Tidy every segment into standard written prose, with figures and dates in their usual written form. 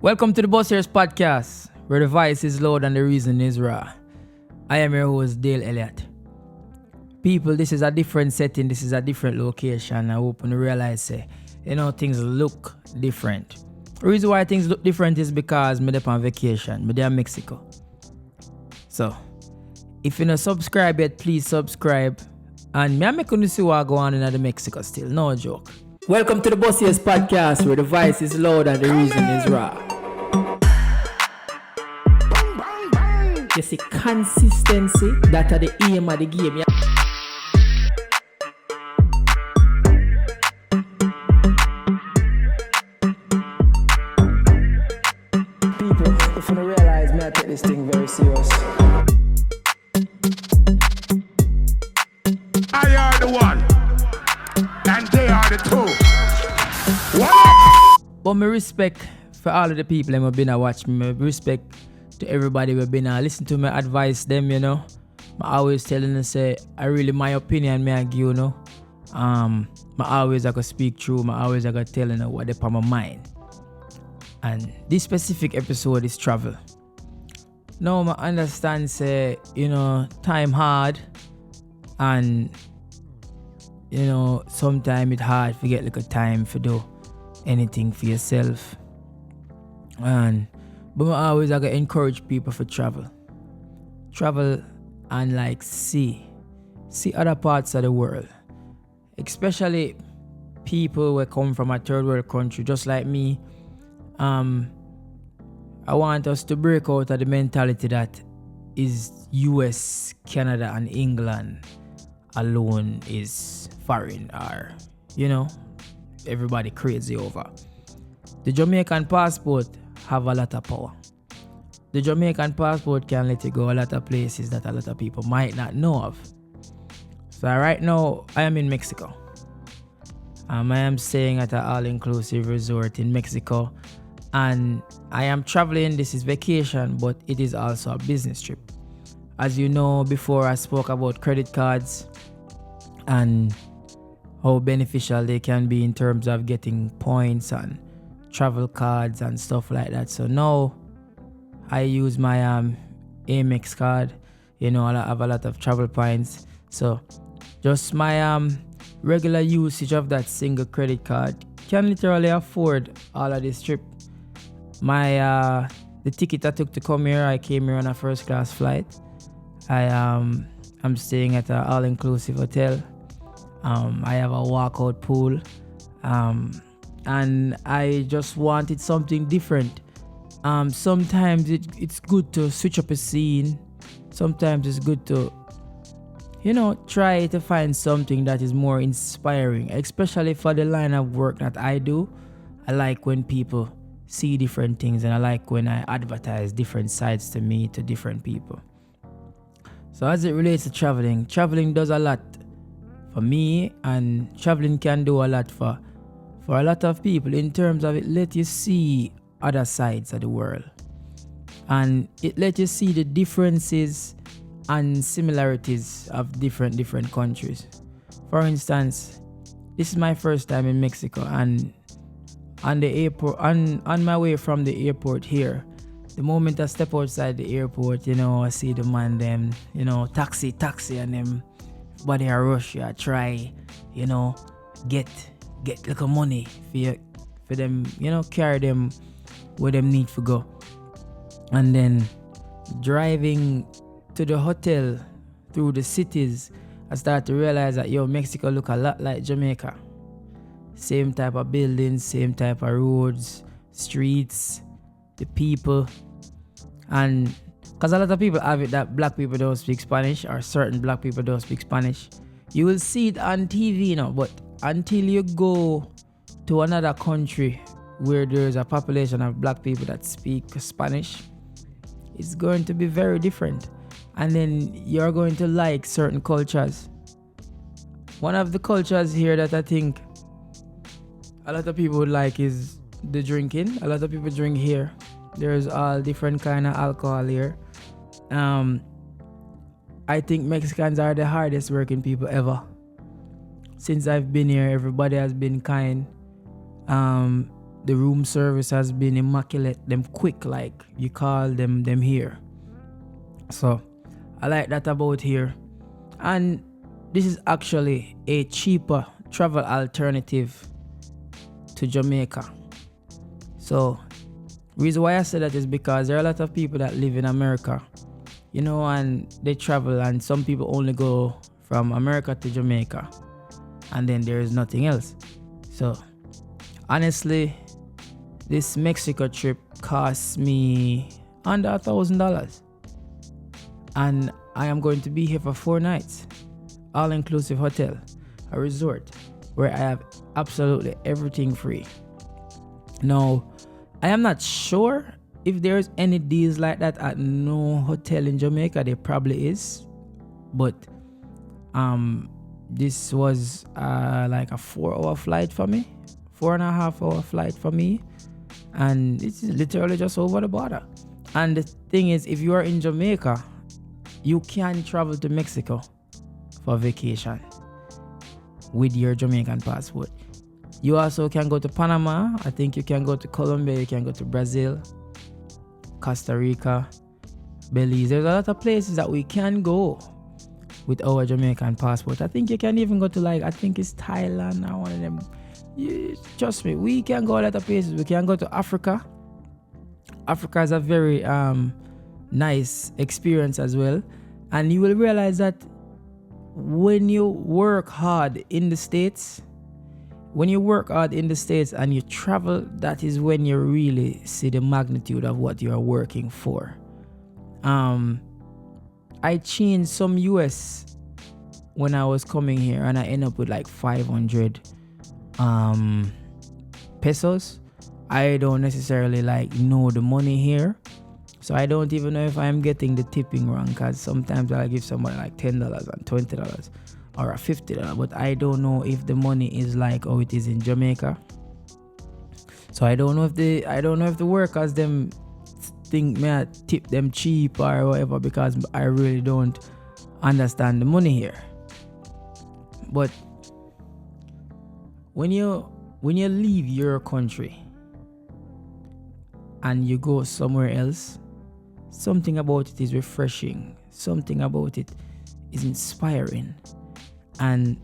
Welcome to the Earz podcast, where the voice is loud and the reason is raw. I am your host, Dale Elliott. People, this is a different setting, this is a different location. I hope you realize, things look different. The reason why things look different is because I'm on vacation. I'm in Mexico. So, if you don't subscribe yet, please subscribe. And I'm making you see what go on in Mexico still, no joke. Welcome to the Earz podcast, where the voice is loud and the reason is raw. You see, consistency, that are the aim of the game. Yeah? People, if you don't realize, me I take this thing very serious. I are the one, and they are the two. But my respect for all of the people who have been watching me, my respect to everybody who have been listen to my advice them, I always telling them say I really my opinion me I give, I always I go speak true, I always I go telling them what they on my mind. And this specific episode is travel. Now I understand say, time hard and sometimes it's hard to get like a time for do anything for yourself. But I always I encourage people to travel and see other parts of the world, especially people who come from a third world country just like me. I want us to break out of the mentality that is US, Canada and England alone is foreign or everybody crazy over. The Jamaican passport have a lot of power. The Jamaican passport can let you go a lot of places that a lot of people might not know of. So right now, I am in Mexico. I am staying at an all-inclusive resort in Mexico. And I am traveling. This is vacation, but it is also a business trip. As you know, before I spoke about credit cards and how beneficial they can be in terms of getting points and travel cards and stuff like that. So now I use my Amex card. I have a lot of travel points. So just my regular usage of that single credit card can literally afford all of this trip. My the ticket I took to come here, I came here on a first class flight. I'm staying at an all-inclusive hotel. I have a walkout pool. And I just wanted something different. Sometimes it's good to switch up a scene. Sometimes it's good to, try to find something that is more inspiring, especially for the line of work that I do. I like when people see different things, and I like when I advertise different sides to me, to different people. So as it relates to traveling does a lot for me, and traveling can do a lot for a lot of people in terms of it let you see other sides of the world. And it let you see the differences and similarities of different countries. For instance, this is my first time in Mexico, and on the airport, on my way from the airport here, the moment I step outside the airport, I see the man them, taxi, and them body a rush, I try, get little money for them, carry them where them need to go. And then driving to the hotel through the cities, I start to realize that Mexico look a lot like Jamaica. Same type of buildings, same type of roads, streets, the people. And because a lot of people have it that black people don't speak Spanish, or certain black people don't speak Spanish. You will see it on TV, but until you go to another country where there's a population of black people that speak Spanish, it's going to be very different. And then you're going to like certain cultures. One of the cultures here that I think a lot of people would like is the drinking. A lot of people drink here. There's all different kind of alcohol here. I think Mexicans are the hardest working people ever. Since I've been here, everybody has been kind. the room service has been immaculate. Them quick, like you call them here. So I like that about here. And this is actually a cheaper travel alternative to Jamaica. So reason why I say that is because there are a lot of people that live in America, and they travel, and some people only go from America to Jamaica, and then there is nothing else. So honestly, this Mexico trip cost me under $1,000, and I am going to be here for 4 nights, all-inclusive hotel, a resort where I have absolutely everything free. Now, I am not sure if there's any deals like that at no hotel in Jamaica. There probably is, but this was like a 4-hour flight for me, 4.5-hour flight for me, and it's literally just over the border. And the thing is, if you are in Jamaica, you can travel to Mexico for vacation with your Jamaican passport. You also can go to Panama. I think you can go to Colombia. You can go to Brazil, Costa Rica, Belize. There's a lot of places that we can go with our Jamaican passport. I think you can even go to, I think it's Thailand or one of them. Trust me, we can go a lot of places. We can go to Africa. Africa is a very nice experience as well. And you will realize that when you work hard in the States, and you travel, that is when you really see the magnitude of what you are working for. I changed some US when I was coming here, and I end up with 500 pesos. I don't necessarily know the money here, so I don't even know if I'm getting the tipping wrong, because sometimes I'll give somebody $10 and $20 or $50, but I don't know if the money is how it is in Jamaica. So I don't know if the workers them think me I tip them cheap or whatever, because I really don't understand the money here. But when you leave your country and you go somewhere else, something about it is refreshing, something about it is inspiring. And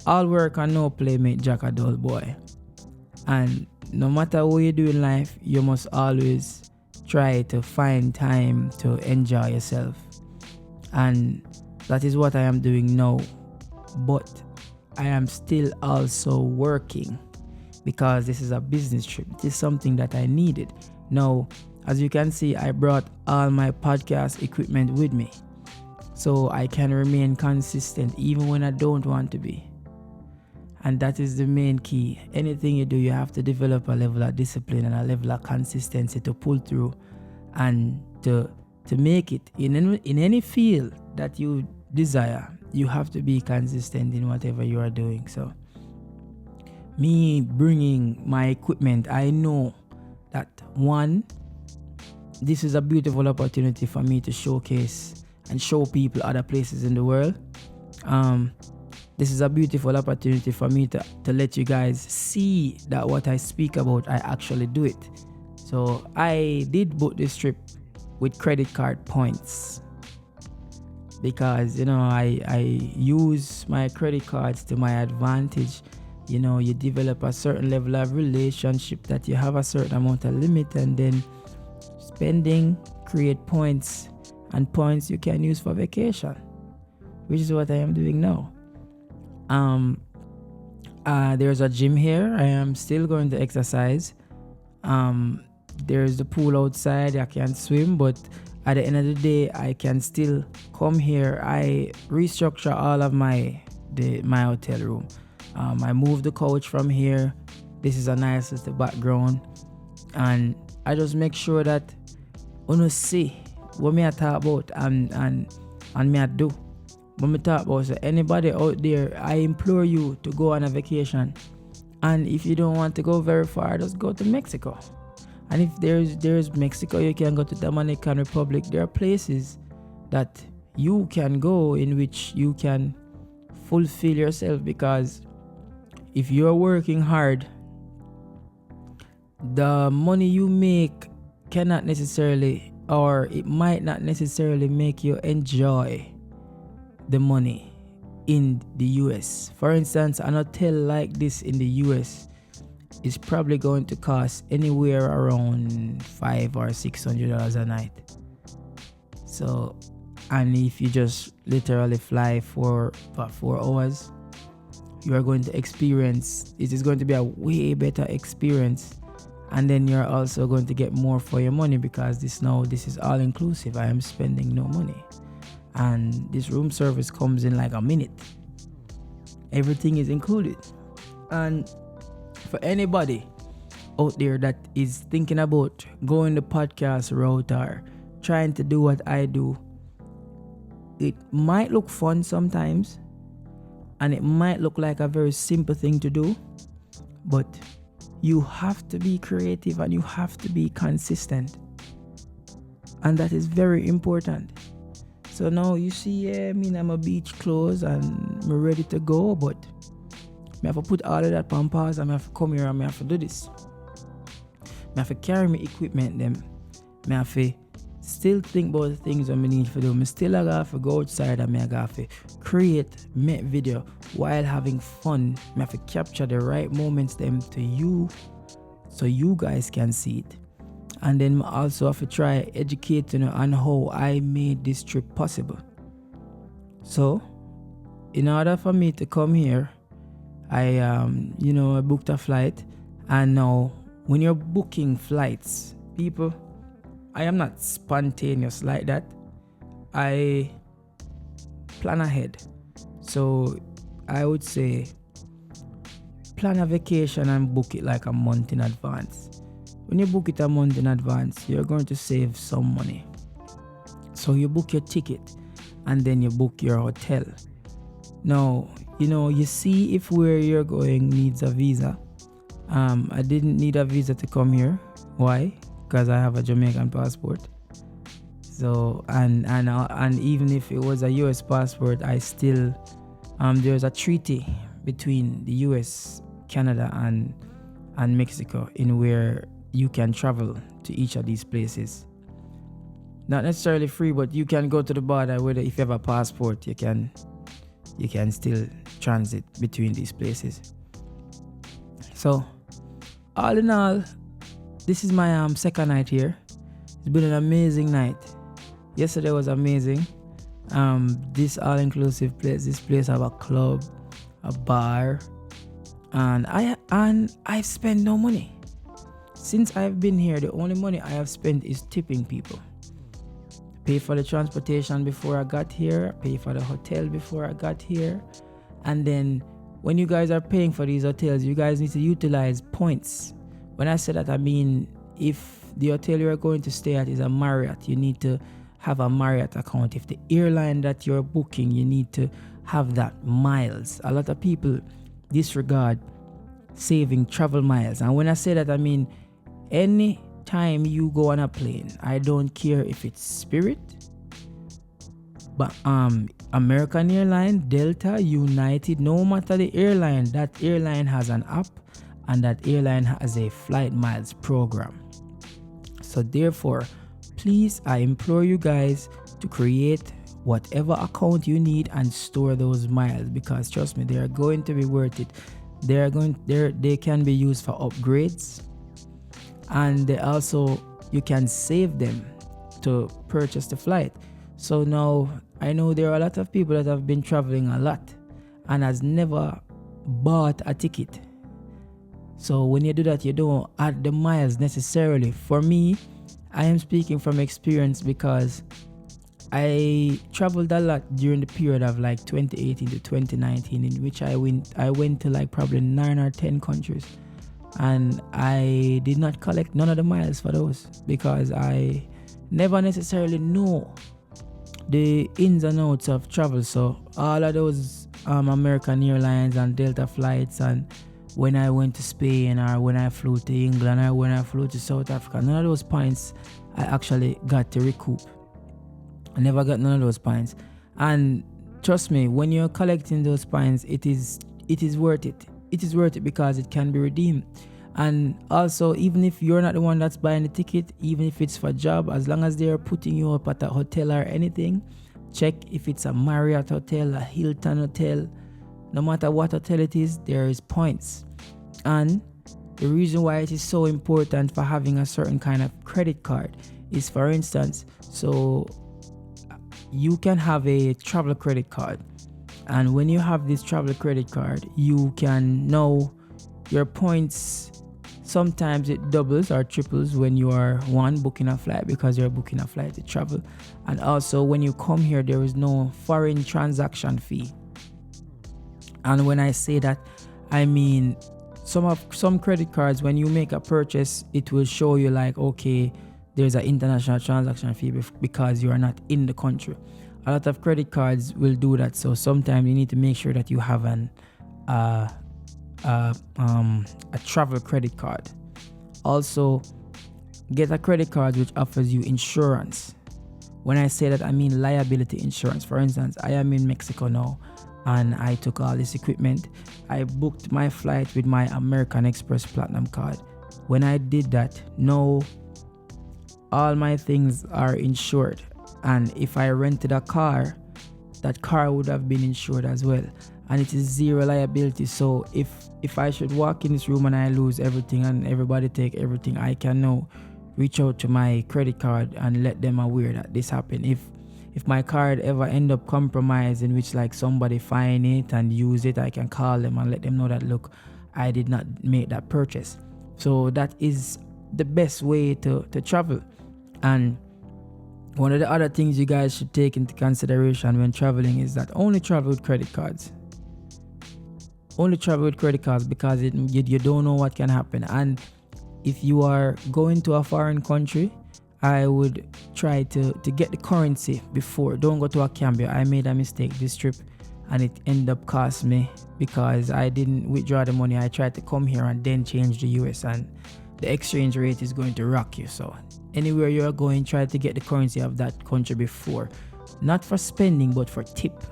all work and no play make Jack a dull boy. And no matter what you do in life, you must always try to find time to enjoy yourself. And that is what I am doing now. But I am still also working, because this is a business trip. This is something that I needed. Now, as you can see, I brought all my podcast equipment with me, so I can remain consistent even when I don't want to be. And that is the main key. Anything you do, you have to develop a level of discipline and a level of consistency to pull through and to make it in any field that you desire. You have to be consistent in whatever you are doing. So me bringing my equipment, I know that one, this is a beautiful opportunity for me to showcase and show people other places in the world. This is a beautiful opportunity for me to let you guys see that what I speak about, I actually do it. So I did book this trip with credit card points, because I use my credit cards to my advantage. You develop a certain level of relationship that you have a certain amount of limit, and then spending create points, and points you can use for vacation, which is what I am doing now. There's a gym here. I am still going to exercise. There's the pool outside. I can swim, but at the end of the day, I can still come here. I restructure all of my hotel room. I moved the couch from here. This is a nice little background, and I just make sure that you see what me I talk about and me I do. When me talk about, so anybody out there, I implore you to go on a vacation. And if you don't want to go very far, just go to Mexico. And if there's Mexico, you can go to Dominican Republic. There are places that you can go in which you can fulfill yourself, because if you're working hard the money you make cannot necessarily, or it might not necessarily make you enjoy the money in the US. For instance, an hotel like this in the US is probably going to cost anywhere around $500 or $600 a night. So, and if you just literally fly for about 4 hours, you are going to experience, it is going to be a way better experience. And then you're also going to get more for your money, because this is all inclusive. I am spending no money. And this room service comes in like a minute. Everything is included. And for anybody out there that is thinking about going the podcast route or trying to do what I do, it might look fun sometimes, and it might look like a very simple thing to do, but you have to be creative and you have to be consistent, and that is very important. So now you see, I'm a beach clothes and I'm ready to go, but I have to put all of that on pause, and I have to come here and I have to do this. I have to carry my equipment them. I have to still think about the things that I need to do. I still have to go outside and I have to create, make video while having fun. I have to capture the right moments them to you, so you guys can see it. And then I also have to try educating on how I made this trip possible. So, in order for me to come here, I booked a flight. And now, when you're booking flights, people, I am not spontaneous like that. I plan ahead. So, I would say, plan a vacation and book it like a month in advance. When you book it a month in advance, you're going to save some money. So you book your ticket and then you book your hotel. Now, you see if where you're going needs a visa. I didn't need a visa to come here. Why? Because I have a Jamaican passport. So, and even if it was a US passport, I still, there's a treaty between the US, Canada, and Mexico in where you can travel to each of these places. Not necessarily free, but you can go to the border. Whether if you have a passport, you can still transit between these places. So, all in all, this is my second night here. It's been an amazing night. Yesterday was amazing. This all-inclusive place. This place have a club, a bar, and I've spent no money. Since I've been here, the only money I have spent is tipping people. Pay for the transportation before I got here, pay for the hotel before I got here. And then when you guys are paying for these hotels, you guys need to utilize points. When I say that, I mean if the hotel you're going to stay at is a Marriott, you need to have a Marriott account. If the airline that you're booking, you need to have that miles. A lot of people disregard saving travel miles. And when I say that, I mean any time you go on a plane, I don't care if it's Spirit, but American Airlines, Delta, United, no matter the airline, that airline has an app and that airline has a flight miles program. So therefore, please, I implore you guys to create whatever account you need and store those miles, because trust me, they are going to be worth it. They can be used for upgrades, and they also, you can save them to purchase the flight. So now I know there are a lot of people that have been traveling a lot and has never bought a ticket. So when you do that, you don't add the miles necessarily. For me, I am speaking from experience because I traveled a lot during the period of like 2018 to 2019, in which I went to like probably 9 or 10 countries. And I did not collect none of the miles for those because I never necessarily know the ins and outs of travel. So all of those American Airlines and Delta flights, and when I went to Spain or when I flew to England or when I flew to South Africa, none of those points I actually got to recoup. I never got none of those points. And trust me, when you're collecting those points, it is worth it. It is worth it because it can be redeemed. And also, even if you're not the one that's buying the ticket, even if it's for a job, as long as they're putting you up at a hotel or anything, check if it's a Marriott hotel, a Hilton hotel. No matter what hotel it is, there is points. And the reason why it is so important for having a certain kind of credit card is, for instance, so you can have a travel credit card. And when you have this travel credit card, you can know your points. Sometimes it doubles or triples when you are booking a flight, because you're booking a flight to travel. And also when you come here, there is no foreign transaction fee. And when I say that, I mean some credit cards, when you make a purchase, it will show you like, okay, there's an international transaction fee because you are not in the country. A lot of credit cards will do that. So sometimes you need to make sure that you have a travel credit card. Also, get a credit card which offers you insurance. When I say that, I mean liability insurance. For instance, I am in Mexico now, and I took all this equipment. I booked my flight with my American Express Platinum card. When I did that, now all my things are insured. And if I rented a car, that car would have been insured as well. And it is zero liability. So if I should walk in this room and I lose everything and everybody take everything, I can now reach out to my credit card and let them aware that this happened. If my card ever end up compromised, in which like somebody find it and use it, I can call them and let them know that, look, I did not make that purchase. So that is the best way to travel. And one of the other things you guys should take into consideration when traveling is that only travel with credit cards. Only travel with credit cards, because you don't know what can happen. And if you are going to a foreign country, I would try to get the currency before. Don't go to a cambio. I made a mistake this trip and it ended up cost me because I didn't withdraw the money. I tried to come here and then change the US, and the exchange rate is going to rock you. So anywhere you're going, try to get the currency of that country before. Not for spending, but for tip.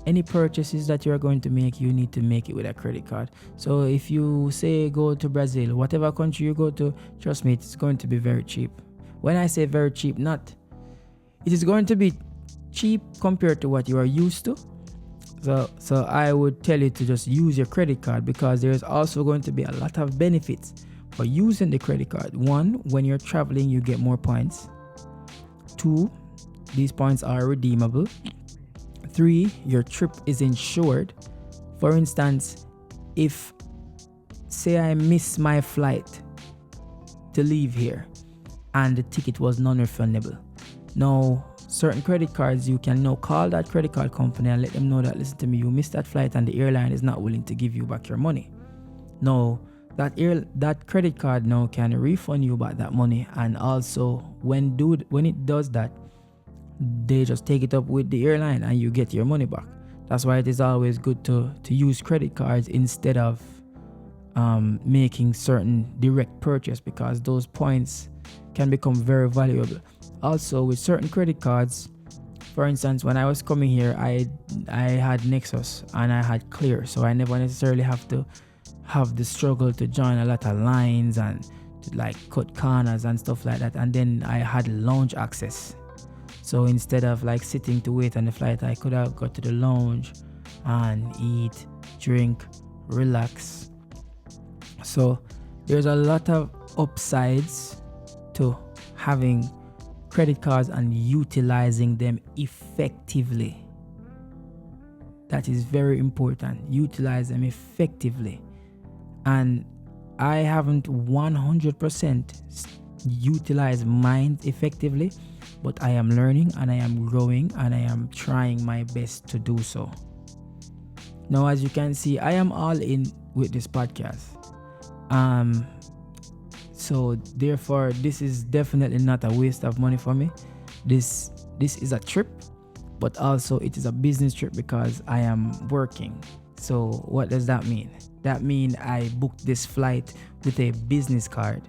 Any purchases that you're going to make, you need to make it with a credit card. So if you say go to Brazil, whatever country you go to, trust me, it's going to be very cheap. When I say very cheap, it is going to be cheap compared to what you are used to. So I would tell you to just use your credit card, because there's also going to be a lot of benefits for using the credit card. 1, when you're traveling, you get more points. 2, these points are redeemable. 3, your trip is insured. For instance, if say I miss my flight to leave here and the ticket was non-refundable, now certain credit cards, you can now call that credit card company and let them know that, listen to me, you missed that flight and the airline is not willing to give you back your money. Now that credit card now can refund you back that money. And also when it does that, they just take it up with the airline and you get your money back. That's why it is always good to use credit cards instead of making certain direct purchase, because those points can become very valuable. Also, with certain credit cards, for instance, when I was coming here, I had Nexus and I had Clear, so I never necessarily have to have the struggle to join a lot of lines and to like cut corners and stuff like that. And then I had lounge access. So instead of like sitting to wait on the flight, I could have got to the lounge and eat, drink, relax. So there's a lot of upsides to having credit cards and utilizing them effectively. That is very important. Utilize them effectively. And I haven't 100% utilized mine effectively, but I am learning and I am growing and I am trying my best to do so. Now, as you can see, I am all in with this podcast. So therefore, this is definitely not a waste of money for me. This is a trip, but also it is a business trip because I am working. So what does that mean? That means I booked this flight with a business card.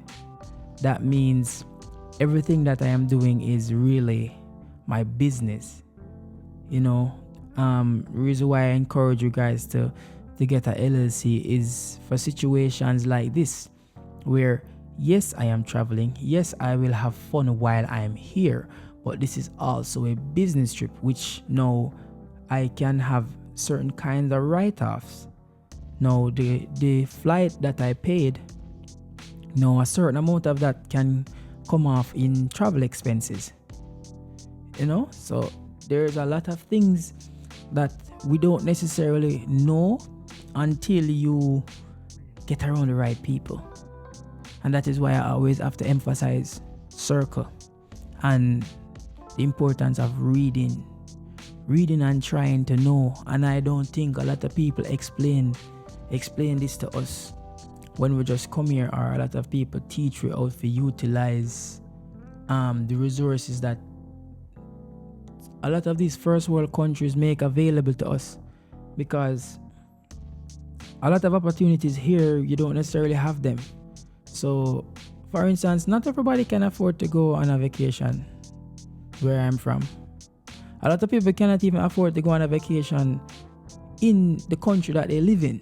That means everything that I am doing is really my business. Reason why I encourage you guys to to get a LLC is for situations like this, where yes, I am traveling, yes, I will have fun while I'm here, but this is also a business trip, which now I can have certain kinds of write-offs. Now the flight that I paid, now a certain amount of that can come off in travel expenses. So there's a lot of things that we don't necessarily know until you get around the right people. And that is why I always have to emphasize circle and the importance of reading and trying to know. And I don't think a lot of people explain this to us when we just come here, or a lot of people teach we how to utilize the resources that a lot of these first world countries make available to us, because a lot of opportunities here, you don't necessarily have them. So for instance, not everybody can afford to go on a vacation where I'm from. A lot of people cannot even afford to go on a vacation in the country that they live in.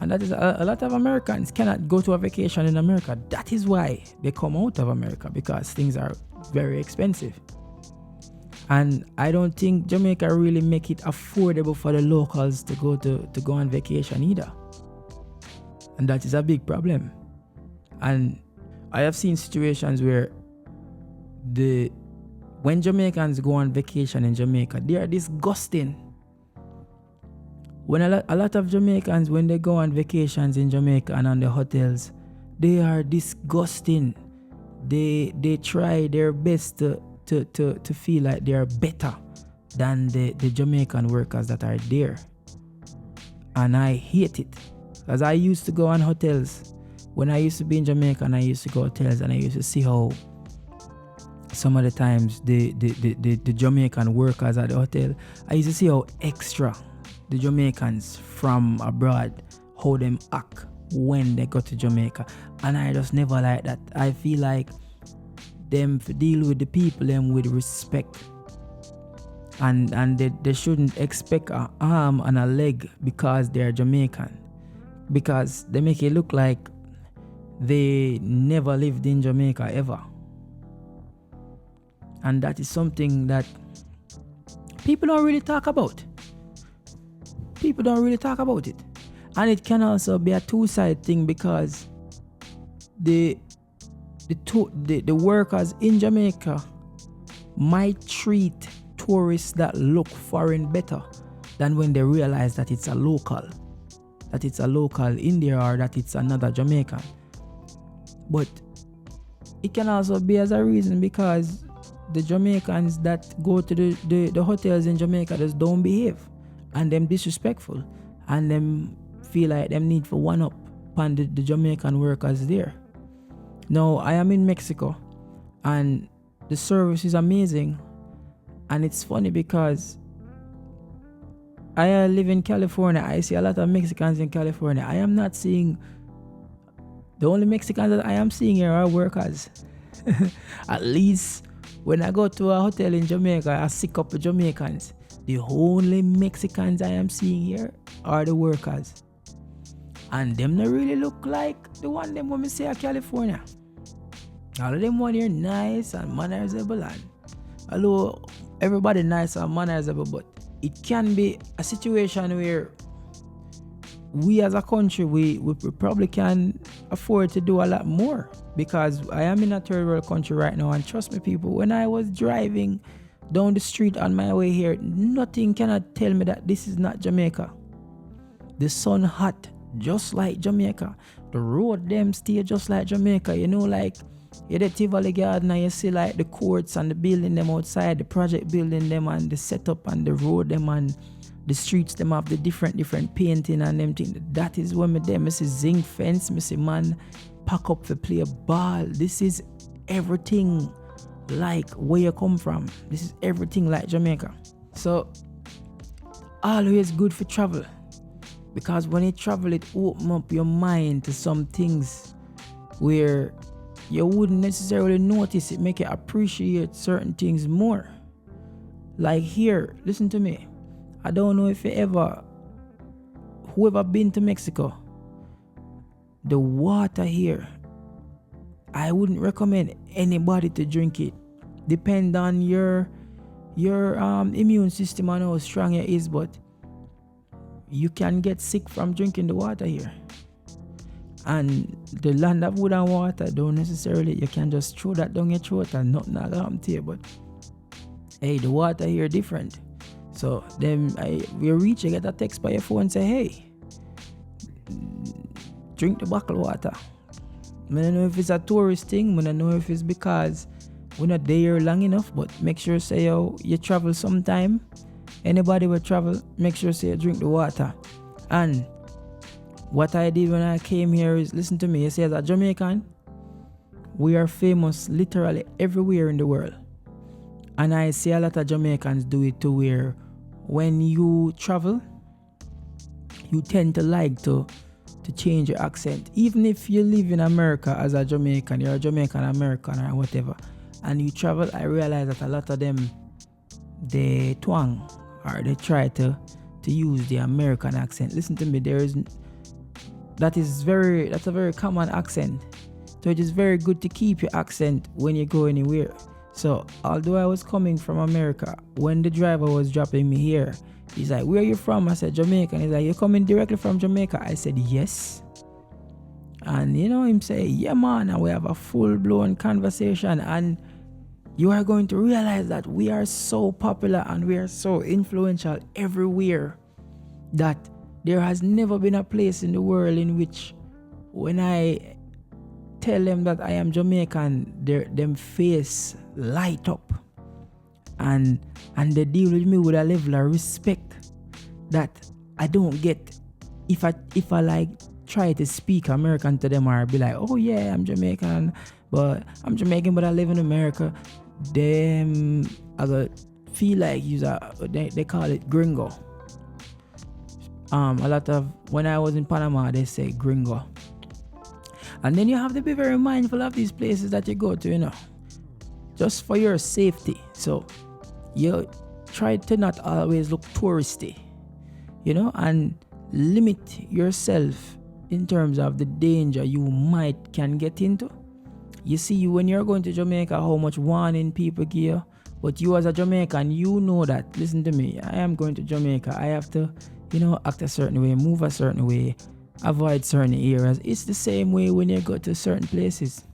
And that is a lot of Americans cannot go to a vacation in America. That is why they come out of America, because things are very expensive. And I don't think Jamaica really make it affordable for the locals to go on vacation either. And that is a big problem. And I have seen situations where when Jamaicans go on vacation in Jamaica, they are disgusting. When a lot of Jamaicans, when they go on vacations in Jamaica and on the hotels, they are disgusting. They try their best to feel like they are better than the Jamaican workers that are there. And I hate it. Because I used to go on hotels. When I used to be in Jamaica, and I used to go hotels, and I used to see how some of the times the Jamaican workers at the hotel, I used to see how extra the Jamaicans from abroad, how them act when they go to Jamaica. And I just never like that. I feel like them deal with the people them with respect. And they shouldn't expect an arm and a leg because they're Jamaican. Because they make it look like they never lived in Jamaica ever. And that is something that people don't really talk about. People don't really talk about it. And it can also be a two-sided thing, because the workers in Jamaica might treat tourists that look foreign better than when they realize that it's a local. That it's a local Indian, or that it's another Jamaican. But it can also be as a reason because the Jamaicans that go to the hotels in Jamaica just don't behave, and them disrespectful, and them feel like them need for one up upon the Jamaican workers there. Now I am in Mexico, and the service is amazing, and it's funny because I live in California. I see a lot of Mexicans in California. I am not seeing, the only Mexicans that I am seeing here are workers. At least when I go to a hotel in Jamaica, I see a couple of Jamaicans. The only Mexicans I am seeing here are the workers. And them not really look like the one them when we say California. All of them one here nice and mannersable, and although everybody nice and mannersable, but it can be a situation where we as a country, we probably can afford to do a lot more, because I am in a third world country right now, and trust me people, when I was driving down the street on my way here, nothing cannot tell me that this is not Jamaica. The sun hot just like Jamaica, the road them stay just like Jamaica, like you're the Tivoli Garden and you see like the courts and the building them outside, the project building them and the setup and the road them and the streets them have the different painting and them thing. That is when I see zinc fence, I see man pack up to play a ball. This is everything like where you come from. This is everything like Jamaica. So always good for travel, because when you travel, it opens up your mind to some things where you wouldn't necessarily notice. It make you appreciate certain things more. Like here, listen to me. I don't know if you ever whoever been to Mexico, the water here, I wouldn't recommend anybody to drink it. Depend on your immune system and how strong it is, but you can get sick from drinking the water here. And the land of wood and water don't necessarily, you can just throw that down your throat and nothing will happen to you. But hey, the water here different. So then you reach, you get a text by your phone and say, hey, drink the bottled water. I don't know if it's a tourist thing, I don't know if it's because we're not there long enough, but make sure say you travel sometime. Anybody will travel, make sure say you drink the water. And what I did when I came here is, listen to me, you say as a Jamaican, we are famous literally everywhere in the world. And I see a lot of Jamaicans do it to where when you travel, you tend to like to change your accent. Even if you live in America as a Jamaican, you're a Jamaican American or whatever, and you travel, I realize that a lot of them, they twang or they try to use the American accent. Listen to me, that's a very common accent. So it is very good to keep your accent when you go anywhere. So although I was coming from America, when the driver was dropping me here, he's like, where are you from? I said, Jamaica. And he's like, you're coming directly from Jamaica? I said, yes. And him say, yeah man, and we have a full-blown conversation, and you are going to realize that we are so popular and we are so influential everywhere that there has never been a place in the world in which when I tell them that I am Jamaican, them face light up and they deal with me with a level of respect that I don't get if I like try to speak American to them, or be like, oh yeah, I'm Jamaican, but I live in America. Them I go feel like they call it gringo. A lot of, when I was in Panama, they say gringo. And then you have to be very mindful of these places that you go to, just for your safety. So you try to not always look touristy, and limit yourself in terms of the danger you can get into. You see, when you're going to Jamaica, how much warning people give you. But you as a Jamaican, you know that, listen to me, I am going to Jamaica. I have to, act a certain way, move a certain way, avoid certain areas. It's the same way when you go to certain places.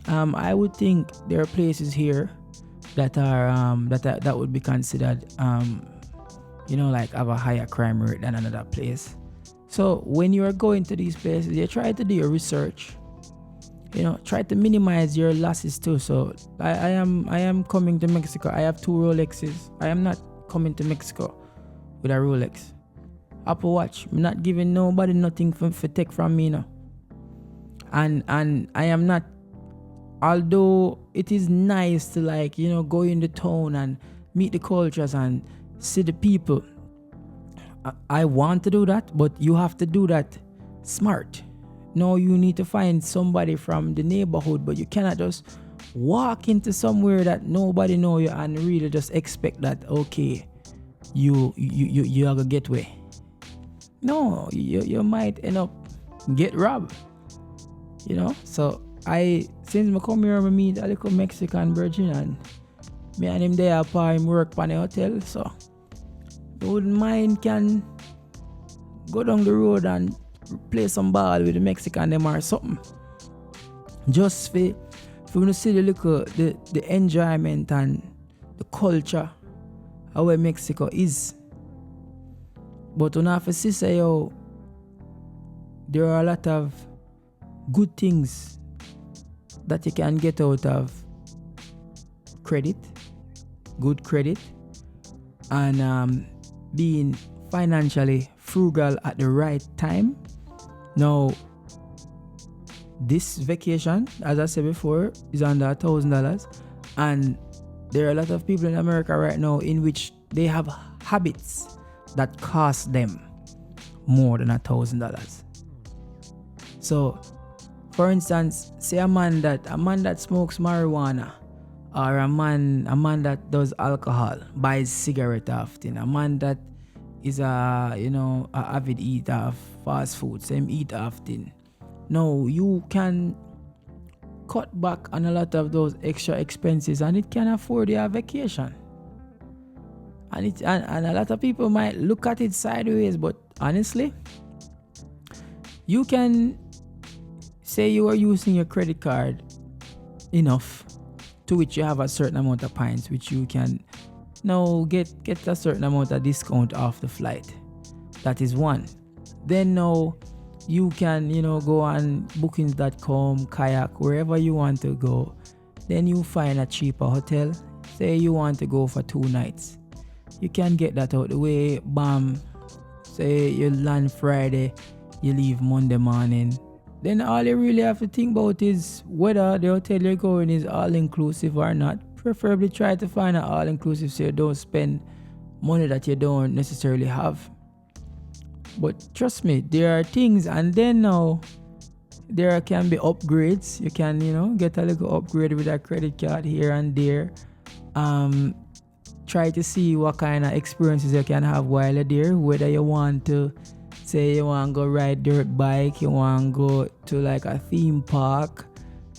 I would think there are places here that are that would be considered like have a higher crime rate than another place. So when you are going to these places, you try to do your research. Try to minimize your losses too. So I am coming to Mexico. I have 2 Rolexes. I am not coming to Mexico with a Rolex. Apple Watch. I'm not giving nobody nothing for take from me now. And I am not, although it is nice to go in the town and meet the cultures and see the people. I want to do that, but you have to do that smart. No, you need to find somebody from the neighborhood, but you cannot just walk into somewhere that nobody know you and really just expect that, okay, you are gonna get away. No, you might end up get robbed. So since I come here, I meet a little Mexican virgin, and me and him there him work in a hotel, so I wouldn't mind can go down the road and play some ball with the Mexican them or something. Just for you see the enjoyment and the culture of where Mexico is. But when I see say there are a lot of good things that you can get out of good credit, and being financially frugal at the right time. Now, this vacation, as I said before, is under $1,000, and there are a lot of people in America right now in which they have habits that cost them more than $1,000. So, for instance, say a man that smokes marijuana, or a man that does alcohol, buys cigarette often, a man that is a avid eater of fast food, so him eat often. No, you can cut back on a lot of those extra expenses and it can afford you a vacation. And a lot of people might look at it sideways, but honestly, you can say you are using your credit card enough to which you have a certain amount of points which you can now get a certain amount of discount off the flight. That is one. Then now you can go on bookings.com, kayak, wherever you want to go. Then you find a cheaper hotel. Say you want to go for 2 nights, you can get that out the way. Bam. Say you land Friday, you leave Monday morning. Then all you really have to think about is whether the hotel you're going is all-inclusive or not. Preferably try to find an all-inclusive so you don't spend money that you don't necessarily have. But trust me, there are things, and then now there can be upgrades. You can, get a little upgrade with a credit card here and there. Try to see what kind of experiences you can have while you're there. Whether you want to, say you want to go ride dirt bike, you want to go to like a theme park.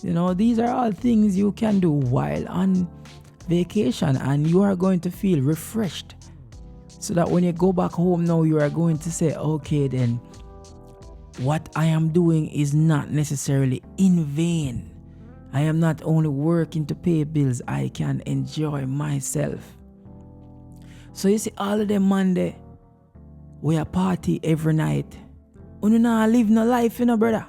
These are all things you can do while on vacation, and you are going to feel refreshed. So that when you go back home now, you are going to say, okay, then what I am doing is not necessarily in vain. I am not only working to pay bills, I can enjoy myself. So you see, all of them Monday, we a party every night. You not live no life, brother.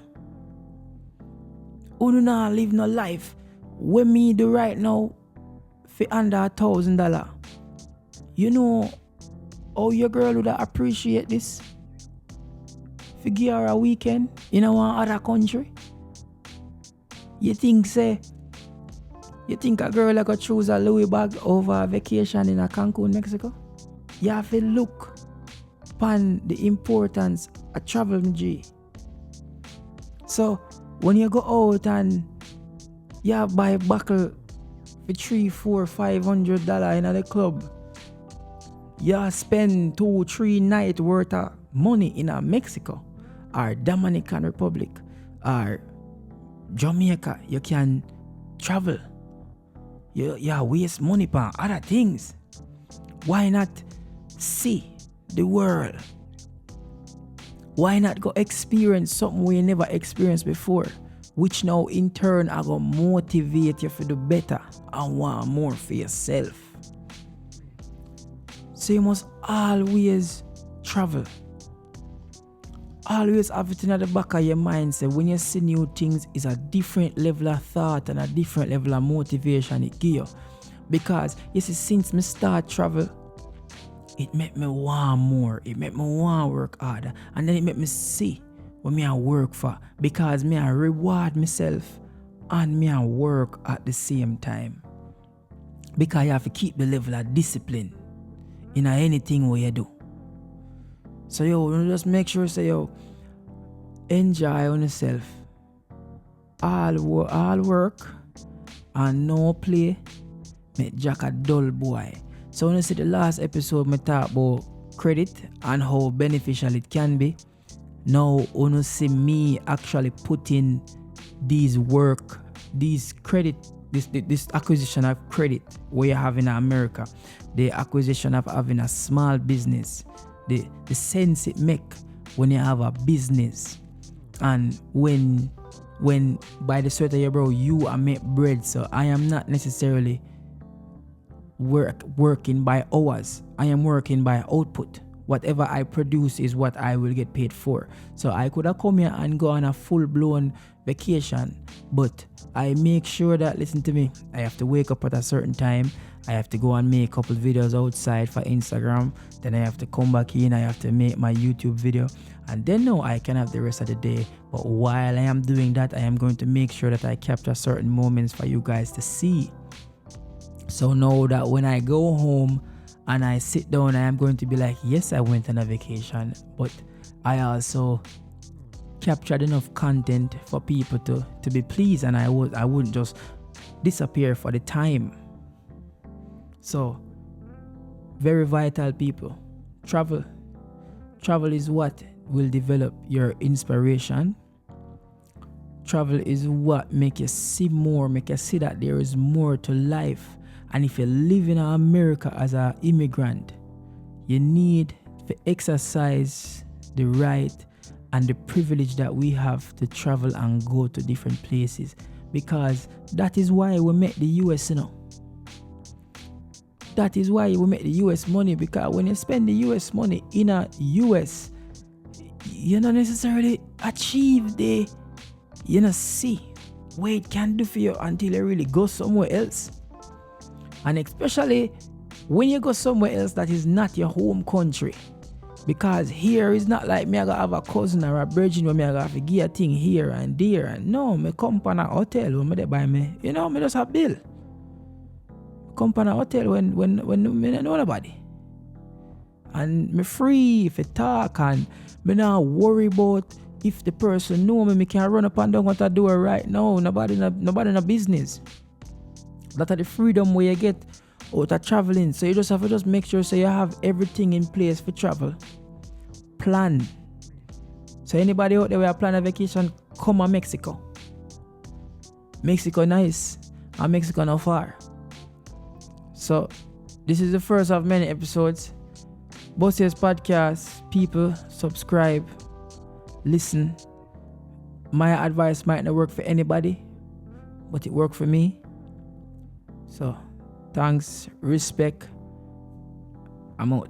You not live no life. What me do right now for under $1,000. Oh, your girl would appreciate this. If you give her a weekend in one other country, you think a girl like could choose a Louis bag over a vacation in a Cancun, Mexico? You have to look upon the importance of travel, G. So when you go out and you buy a buckle for $300, $400, $500 in the club, you spend 2-3 nights worth of money in Mexico or Dominican Republic or Jamaica, you can travel. You waste money on other things. Why not see the world? Why not go experience something we never experienced before? Which now in turn are going to motivate you to do better and want more for yourself. So you must always travel. Always have it in the back of your mind. Say when you see new things, it's a different level of thought and a different level of motivation it give you. Because you see, since me start travel, it make me want more. It make me want work harder. And then it make me see what me I work for. Because me I reward myself and me I work at the same time. Because you have to keep the level of discipline in anything what you do. So just make sure enjoy on yourself. All work and no play make Jack a dull boy. So when you see the last episode me talk about credit and how beneficial it can be. Now when you see me actually putting this acquisition of credit where you have in America, the acquisition of having a small business, the sense it make when you have a business, and when by the sweat of your brow you are make bread. So I am not necessarily working by hours. I am working by output. Whatever I produce is what I will get paid for. So I could have come here and go on a full-blown vacation, but I make sure that, listen to me, I have to wake up at a certain time. I have to go and make a couple videos outside for Instagram. Then I have to come back in. I have to make my YouTube video. And then now I can have the rest of the day. But while I am doing that, I am going to make sure that I capture certain moments for you guys to see. So know that when I go home and I sit down, I am going to be like, yes, I went on a vacation, but I also captured enough content for people to be pleased, and I wouldn't just disappear for the time. So very vital, people. Travel, Travel is what will develop your inspiration. Travel is what make you see more, make you see that there is more to life. And if you live in America as an immigrant, you need to exercise the right and the privilege that we have to travel and go to different places, because that is why we make the US, That is why we make the US money, because when you spend the US money in a US, you don't necessarily achieve the, see what it can do for you until you really go somewhere else. And especially when you go somewhere else that is not your home country. Because here is not like me I gotta have a cousin or a virgin where me I gotta have to give a thing here and there. And no, me come from a hotel when me buy me. Me just have bill. Come from a hotel when me don't know nobody. And me free if I talk, and me not worry about if the person know me can run up and down what I do right now. Nobody in a business. That are the freedom where you get out of traveling. So you just have to make sure so you have everything in place for travel. Plan. So anybody out there who plan a vacation, come to Mexico. Mexico nice, and Mexico not far. So this is the first of many episodes. Boss's podcast, people, subscribe, listen. My advice might not work for anybody, but it worked for me. So, thanks, respect. I'm out.